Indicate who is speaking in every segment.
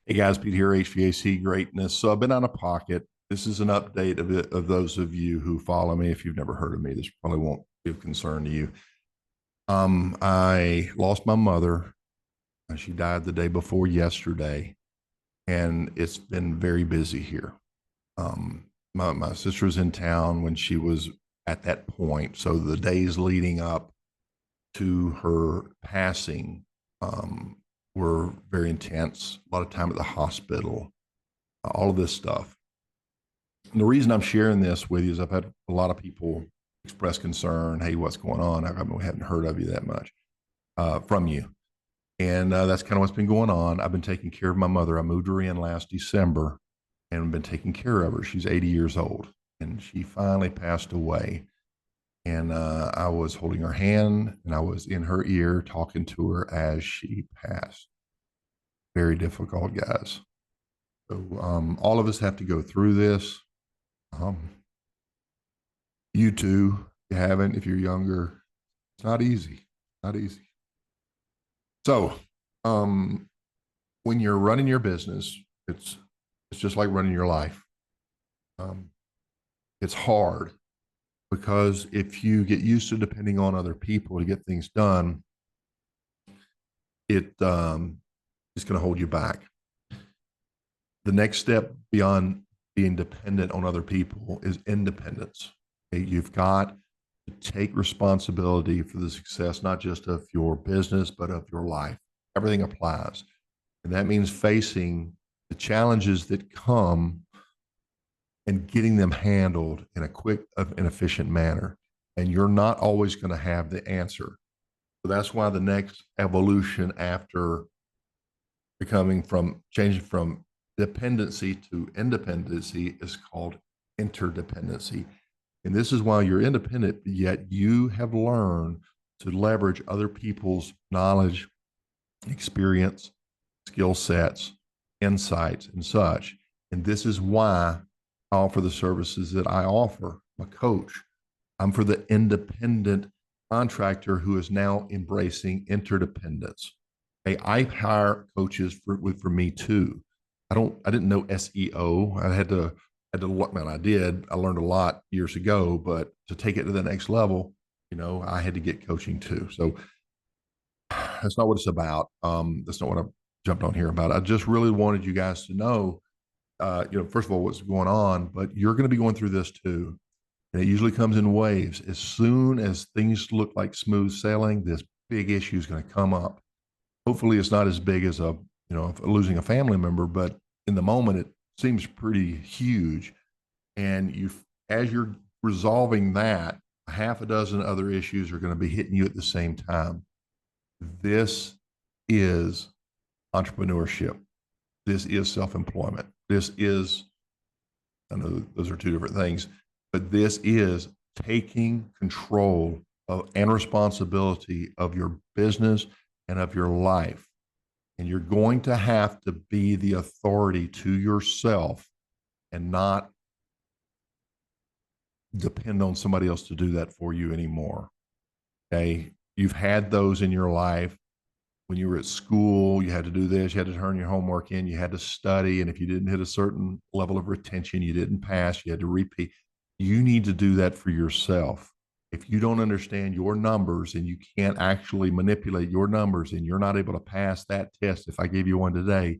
Speaker 1: Hey guys, Pete here, HVAC Greatness. So I've been out of pocket. This is an update of those of you who follow me. If you've never heard of me, this probably won't be of concern to you. I lost my mother. She died the day before yesterday, and it's been very busy here. My sister was in town when she was at that point. So the days leading up to her passing were very intense. A lot of time at the hospital, all of this stuff. And the reason I'm sharing this with you is I've had a lot of people express concern. Hey, what's going on? I haven't heard of you that much from you. And that's kind of what's been going on. I've been taking care of my mother. I moved her in last December and been taking care of her. She's 80 years old and she finally passed away. And I was holding her hand and I was in her ear talking to her as she passed. Very difficult, guys. So all of us have to go through this. Um, you too, if you haven't, if you're younger, it's not easy. Not easy. So um, when you're running your business, it's just like running your life. Um, it's hard because if you get used to depending on other people to get things done, it is going to hold you back. The next step beyond being dependent on other people is independence. Okay? You've got to take responsibility for the success, not just of your business, but of your life. Everything applies. And that means facing the challenges that come and getting them handled in a quick and efficient manner. And you're not always going to have the answer. So that's why the next evolution after changing from dependency to independency is called interdependency. And this is why you're independent, yet you have learned to leverage other people's knowledge, experience, skill sets, insights, and such. And this is why I offer the services that I offer. I'm a coach. I'm for the independent contractor who is now embracing interdependence. Hey, I hire coaches for me too. I didn't know SEO. I did. I learned a lot years ago, but to take it to the next level, I had to get coaching too. So that's not what it's about. That's not what I jumped on here about. I just really wanted you guys to know, first of all, what's going on, but you're going to be going through this too. And it usually comes in waves. As soon as things look like smooth sailing, this big issue is going to come up. Hopefully it's not as big as losing a family member, but in the moment it seems pretty huge. And as you're resolving that, a half a dozen other issues are going to be hitting you at the same time. This is entrepreneurship. This is self-employment. I know those are two different things, but this is taking control and responsibility of your business and of your life. And you're going to have to be the authority to yourself and not depend on somebody else to do that for you anymore. Okay. You've had those in your life. When you were at school, you had to do this, you had to turn your homework in, you had to study. And if you didn't hit a certain level of retention, you didn't pass, you had to repeat. You need to do that for yourself. If you don't understand your numbers and you can't actually manipulate your numbers and you're not able to pass that test, if I gave you one today,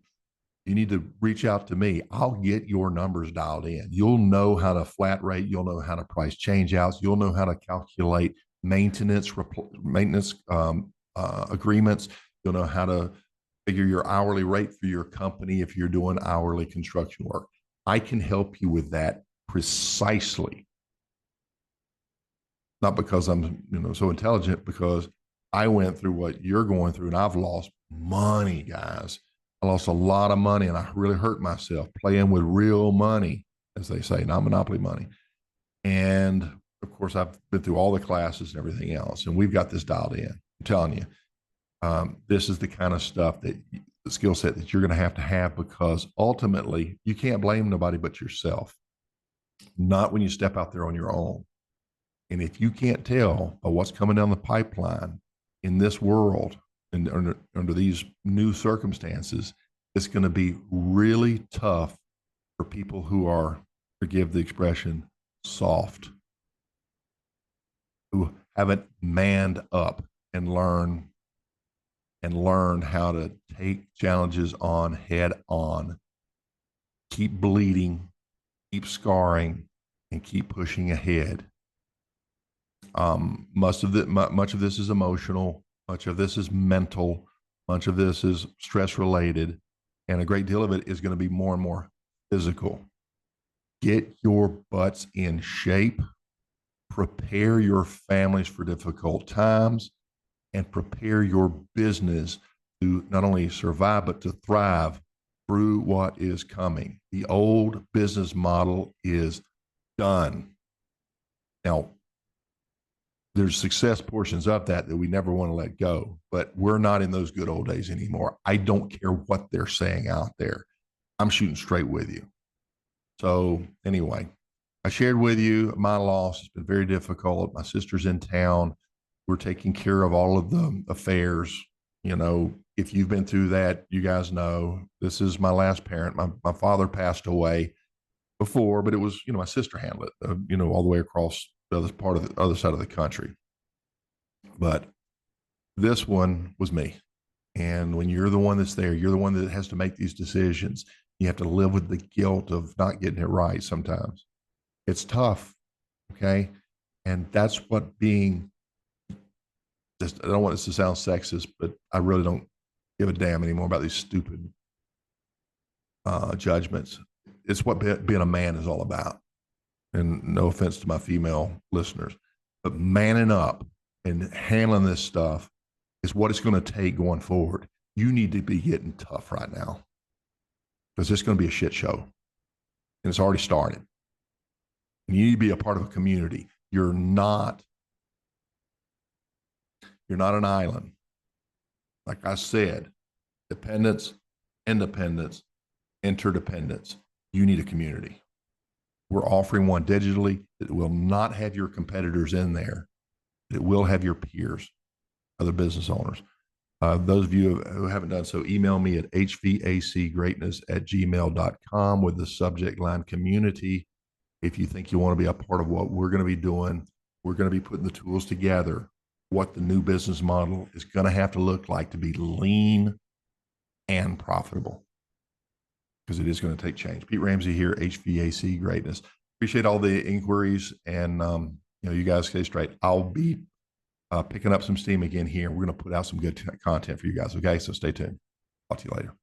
Speaker 1: you need to reach out to me. I'll get your numbers dialed in. You'll know how to flat rate. You'll know how to price change outs. You'll know how to calculate maintenance agreements. You'll know how to figure your hourly rate for your company if you're doing hourly construction work. I can help you with that precisely. Not because I'm, so intelligent, because I went through what you're going through and I've lost money, guys. I lost a lot of money and I really hurt myself playing with real money, as they say, not monopoly money. And of course, I've been through all the classes and everything else, and we've got this dialed in. I'm telling you, this is the kind of stuff the skill set that you're going to have, because ultimately you can't blame nobody but yourself. Not when you step out there on your own. And if you can't tell by what's coming down the pipeline in this world and under these new circumstances, It's going to be really tough for people who are, forgive the expression, soft, who haven't manned up and learned how to take challenges on head on, keep bleeding, keep scarring, and keep pushing ahead. Much of this is emotional, much of this is mental, much of this is stress related, and a great deal of it is going to be more and more physical. Get your butts in shape, prepare your families for difficult times, and prepare your business to not only survive, but to thrive through what is coming. The old business model is done. Now, there's success portions of that we never want to let go, but we're not in those good old days anymore. I don't care what they're saying out there. I'm shooting straight with you. So anyway, I shared with you my loss. It's been very difficult. My sister's in town. We're taking care of all of the affairs. You know, if you've been through that, you guys know this is my last parent. My father passed away before, but it was, my sister handled it, all the way across the other part of the other side of the country. But this one was me. And when you're the one that's there, you're the one that has to make these decisions. You have to live with the guilt of not getting it right sometimes. It's tough. Okay. And that's what being just, I don't want this to sound sexist, but I really don't give a damn anymore about these stupid judgments. It's what being a man is all about. And no offense to my female listeners, but manning up and handling this stuff is what it's going to take going forward. You need to be getting tough right now because it's going to be a shit show and it's already started. And you need to be a part of a community. You're not an island. Like I said, dependence, independence, interdependence. You need a community. We're offering one digitally. It will not have your competitors in there. It will have your peers, other business owners. Those of you who haven't done so, email me at hvacgreatness@gmail.com with the subject line community. If you think you want to be a part of what we're going to be doing, we're going to be putting the tools together, what the new business model is going to have to look like to be lean and profitable, because it is going to take change. Pete Ramsey here, HVAC Greatness. Appreciate all the inquiries, and you guys stay straight. I'll be picking up some steam again here. We're going to put out some good content for you guys. Okay, so stay tuned. Talk to you later.